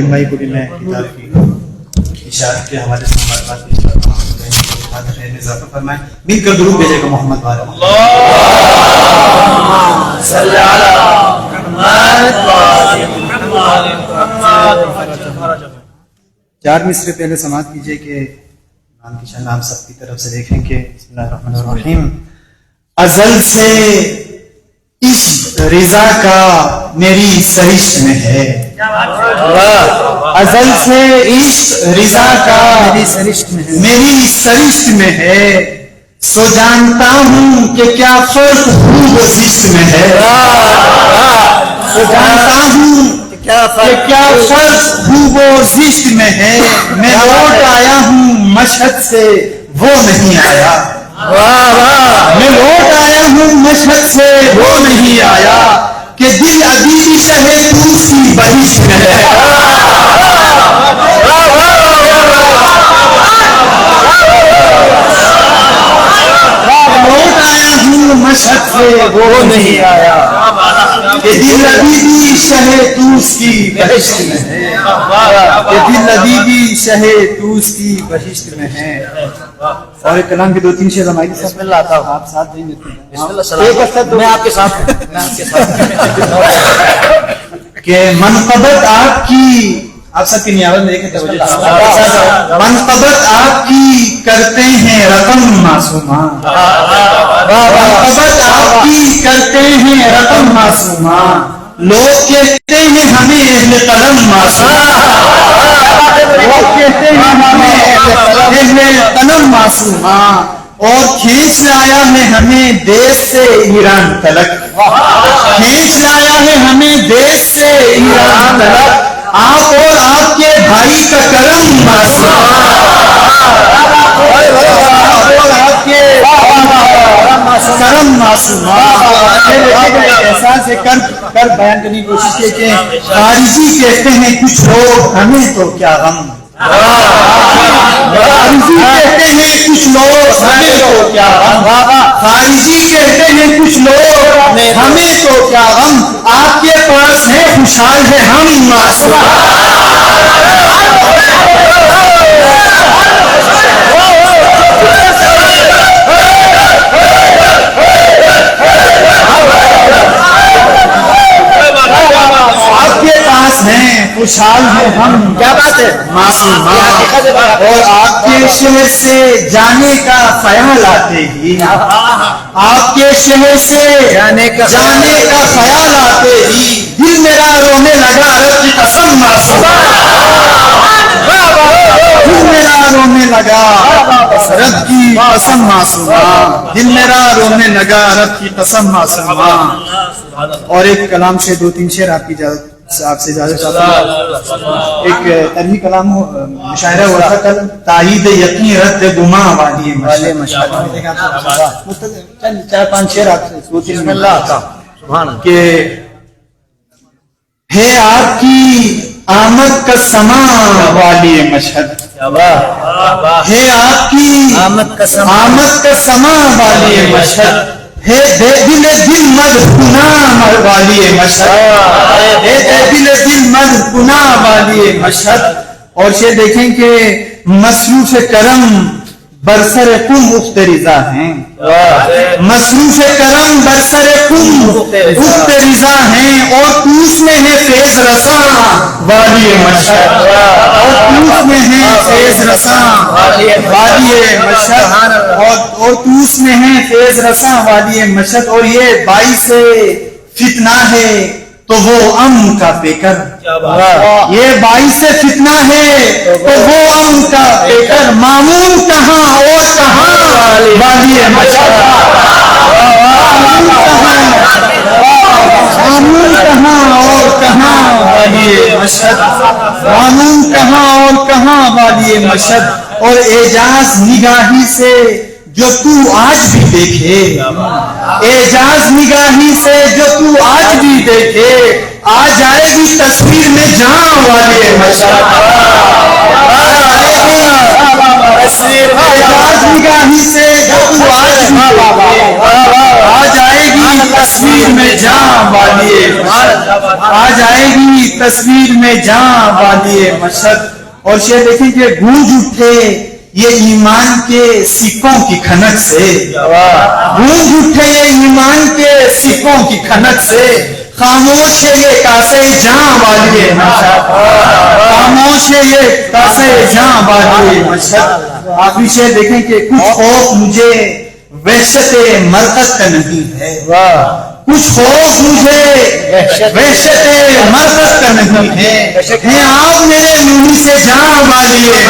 بھائی کو بھی میں کتاب کی اشارت کے حوالے سے مبارکباد پیش کرتا ہوں. خیر میں اضافہ فرمائیں. مل کر درود بھیجے گا محمد والے. اللہم صلی علی محمد. چار مصرے پہلے سماعت کیجئے کہ نام کی شان آپ سب کی طرف سے دیکھیں کہ بسم اللہ الرحمن الرحیم. ازل سے عشق رضا کا میری سرشت میں ہے. ازل سے عشق رضا کا میری سرشت میں ہے. سو جانتا ہوں کہ کیا فرق خوب و زشت میں ہے. سو جانتا ہوں کہ کیا فرق خوب و زشت میں ہے. میں لوٹ آیا ہوں مشہد سے وہ نہیں آیا. میں لوٹ آیا ہوں مشہد سے وہ نہیں آیا کہ دل ابھی بھی شہے دوس کی بہشت میں ہے. لوٹ آیا ہوں مشہد سے وہ نہیں آیا کہ دل ابھی بھی شہے دوس کی بہشت میں ہے. کہ دل ابھی بھی شہے دوس کی بہشت میں ہے. اور ایک کلام کے دو تین شعر ہماری بسم اللہ تھا. آپ ساتھ دیں گے میں آپ کے ساتھ کہ منقبت آپ کی آپ سب کی نیابت میں دیکھیں منقبت آپ کی کرتے ہیں رقم معصومہ. منقبت آپ کی کرتے ہیں رقم معصومہ. لوگ کہتے ہیں ہمیں اہل قلم معصومہ. لوگ کہتے ہیں ہمیں اہل قلم معصومہ. اور کھینچ لایا ہے ہمیں دیش سے ایران تلک. کھینچ لایا ہے ہمیں دیش سے ایران تلک. آپ اور آپ کے بھائی کا کرم معصومہ. کرم معصومہ. احساس سے کر بیان کرنے کی کوشش کی کہ خارجی کہتے ہیں کچھ لوگ ہمیں تو کیا غم. خارجی کہتے ہیں کچھ لوگ ہمیں تو کیا غم. خارجی کہتے ہیں کچھ لوگ ہمیں تو کیا غم. آپ کے پاس ہے خوشحال ہے ہم معصوم. آپ کے پاس ہیں خوشحال ہے ہم کیا بات ہے معصوم. اور آپ کے شہر سے جانے کا خیال آتے ہی آپ کے شہر سے جانے کا خیال آتے ہی دل میرا رونے لگا رب کی قسم معصوم. دل میرا رونے لگا رب کی قسم معصوم. دل میرا رونے لگا رب کی قسم معصوم. اور ایک کلام سے دو تین شعر آپ کی آپ سے اجازت چاہتا ہوں. ایک ترہی کلام مشاعرہ ہوا تھا کل. تائید یقین رد گما والی چار پانچ شعر آپ سے بسم اللہ کہ ہے آپ کی آمد کا سما والی مشہد. ہے آپ کی آمد کا سما والی مشہد. ہے دل مدفونا والی مشہد. ہے دل مدفونا والی مشہد. اور یہ دیکھیں کہ مصروف کرم برسر قم اخت رضا ہیں. مصروف کرم برسر قم اخت رضا ہیں. اور توس میں ہے فیض رساں والی مشہد. اور توس میں ہے فیض رساں والی مشہد. اور توس میں ہے فیض رساں والی مشہد. اور یہ باعث فتنہ ہے تو وہ امن کا پیکر. یہ باعث فتنہ ہے تو وہ امن کا پیکر. معمول کہاں اور کہاں والی مشہد. معمول کہاں اور کہاں والی مشہد. معمول کہاں اور کہاں والی مشہد. اور اعجاز نگاہی سے جو تو آج بھی دیکھے. اعجاز نگاہی سے جو تو آج بھی دیکھے. آ جائے گی تصویر میں جہاں والے مشہد. اعجاز نگاہی سے جو تو آج بھی دیکھے. آ جائے گی تصویر میں جان والی مشہد، آ جائے گی تصویر میں جان والی مشہد۔ اور شعر دیکھیں کہ گونج اٹھے یہ ایمان کے سکوں کی کھنک سے، گونج اٹھے یہ ایمان کے سکوں کی کھنک سے، خاموش ہے یہ کاسے جان والی مشہد، خاموش ہے یہ کاسے جان والی مشہد۔ آخری شعر دیکھیں کہ کچھ خوف مجھے وحشت مرکز کا نہیں ہے، کچھ خوف مجھے وحشت مرکز کا نہیں ہے، آپ میرے نوری سے جان والی ہے۔